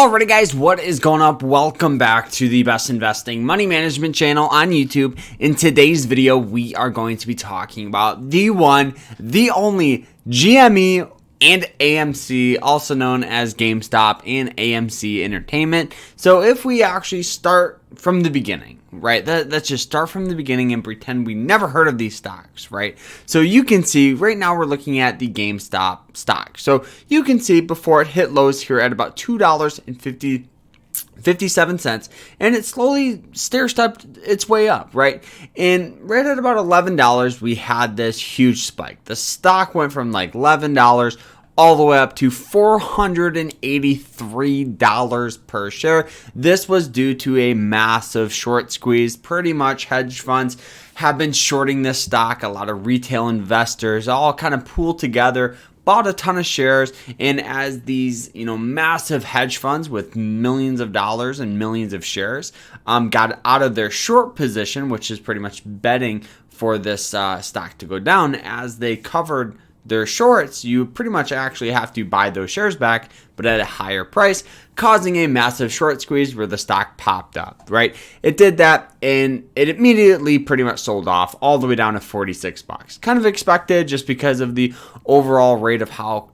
Alrighty guys, what is going up? Welcome back to the Best Investing Money Management channel on YouTube. In today's video, we are going to be talking about the one, the only GME and AMC, also known as GameStop and AMC Entertainment. So if we actually start from the beginning, right? Let's just start from the beginning and pretend we never heard of these stocks, right? So you can see right now we're looking at the GameStop stock. So you can see before it hit lows here at about $2.57, and it slowly stair-stepped its way up, right? And right at about $11, we had this huge spike. The stock went from like $11 all the way up to $483 per share. This was due to a massive short squeeze. Pretty much hedge funds have been shorting this stock. A lot of retail investors all kind of pooled together, bought a ton of shares, and as these massive hedge funds with millions of dollars and millions of shares got out of their short position, which is pretty much betting for this stock to go down, as they covered their shorts, you pretty much actually have to buy those shares back, but at a higher price, causing a massive short squeeze where the stock popped up, right? It did that, and it immediately pretty much sold off all the way down to $46. Kind of expected, just because of the overall rate of how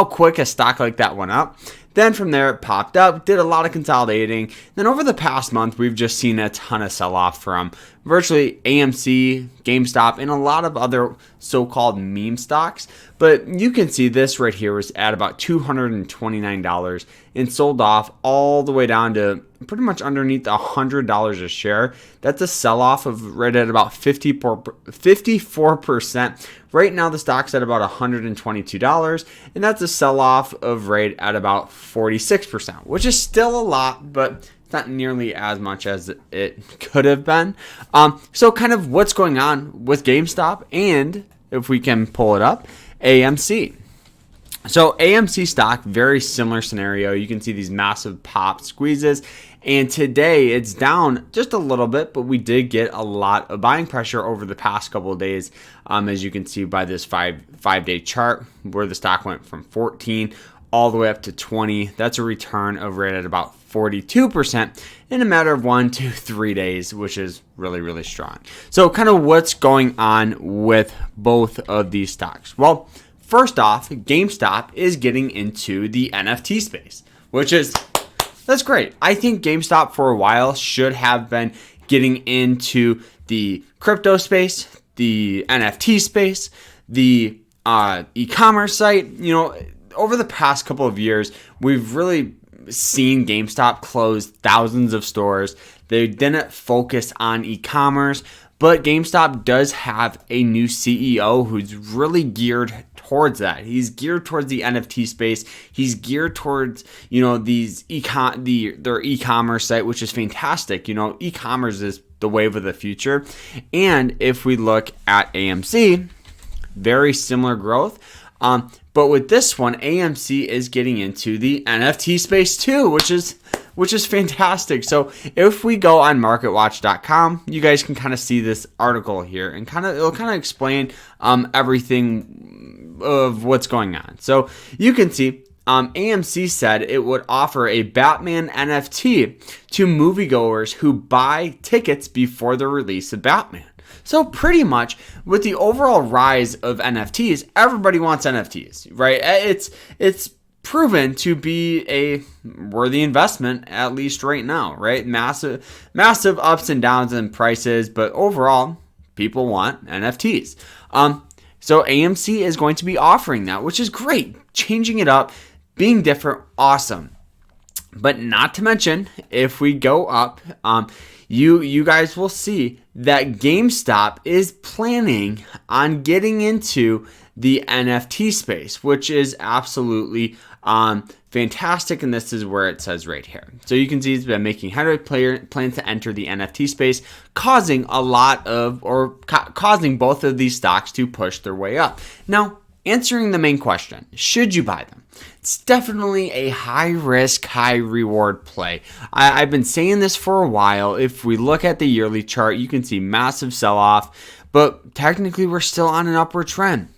quick a stock like that went up. Then from there, it popped up, did a lot of consolidating. Then over the past month, we've just seen a ton of sell-off from virtually AMC, GameStop, and a lot of other so-called meme stocks. But you can see this right here was at about $229 and sold off all the way down to pretty much underneath $100 a share. That's a sell-off of right at about 54%. Right now, the stock's at about $122, and that's a sell-off of right at about 46%, which is still a lot, but it's not nearly as much as it could have been. So kind of what's going on with GameStop, and if we can pull it up, AMC. So AMC stock, very similar scenario. You can see these massive pop squeezes, and today it's down just a little bit, but we did get a lot of buying pressure over the past couple of days, as you can see by this five-day chart, where the stock went from 14 all the way up to 20. That's a return of right at about 42% in a matter of 1 to 3 days, which is really, really strong. So kind of what's going on with both of these stocks? Well, first off, GameStop is getting into the NFT space, that's great. I think GameStop for a while should have been getting into the crypto space, the NFT space, the e-commerce site. Over the past couple of years, we've really seen GameStop close thousands of stores. They didn't focus on e-commerce, but GameStop does have a new CEO who's really geared towards that. He's geared towards the NFT space. He's geared towards, these their e-commerce site, which is fantastic. E-commerce is the wave of the future. And if we look at AMC, very similar growth. But with this one, AMC is getting into the NFT space too, which is fantastic. So if we go on marketwatch.com, you guys can kind of see this article here, and it'll kind of explain everything of what's going on. So you can see AMC said it would offer a Batman NFT to moviegoers who buy tickets before the release of Batman. So pretty much with the overall rise of NFTs, everybody wants NFTs, right? It's proven to be a worthy investment, at least right now, right? Massive ups and downs in prices, but overall, people want NFTs. So AMC is going to be offering that, which is great. Changing it up, being different, awesome. But not to mention, if we go up, you guys will see that GameStop is planning on getting into the NFT space, which is absolutely fantastic. And this is where it says right here. So you can see it's been making headway plans to enter the NFT space, causing both of these stocks to push their way up. Now, answering the main question, should you buy them? It's definitely a high risk, high reward play. I've been saying this for a while. If we look at the yearly chart, you can see massive sell off, but technically we're still on an upward trend.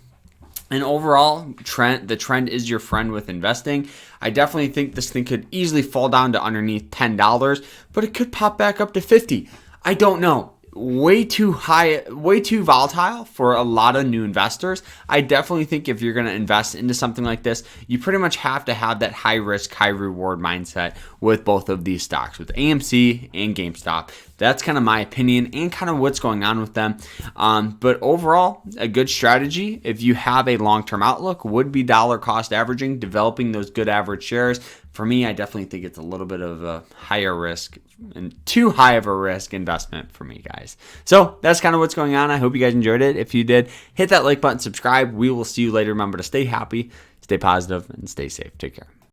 And overall, the trend is your friend with investing. I definitely think this thing could easily fall down to underneath $10, but it could pop back up to 50. I don't know. Way too high, way too volatile for a lot of new investors. I definitely think if you're going to invest into something like this, you pretty much have to have that high risk, high reward mindset with both of these stocks, with AMC and GameStop. That's kind of my opinion and kind of what's going on with them. But overall, a good strategy, if you have a long-term outlook, would be dollar cost averaging, developing those good average shares. For me, I definitely think it's a little bit of a higher risk and too high of a risk investment for me, guys. So that's kind of what's going on. I hope you guys enjoyed it. If you did, hit that like button, subscribe. We will see you later. Remember to stay happy, stay positive, and stay safe. Take care.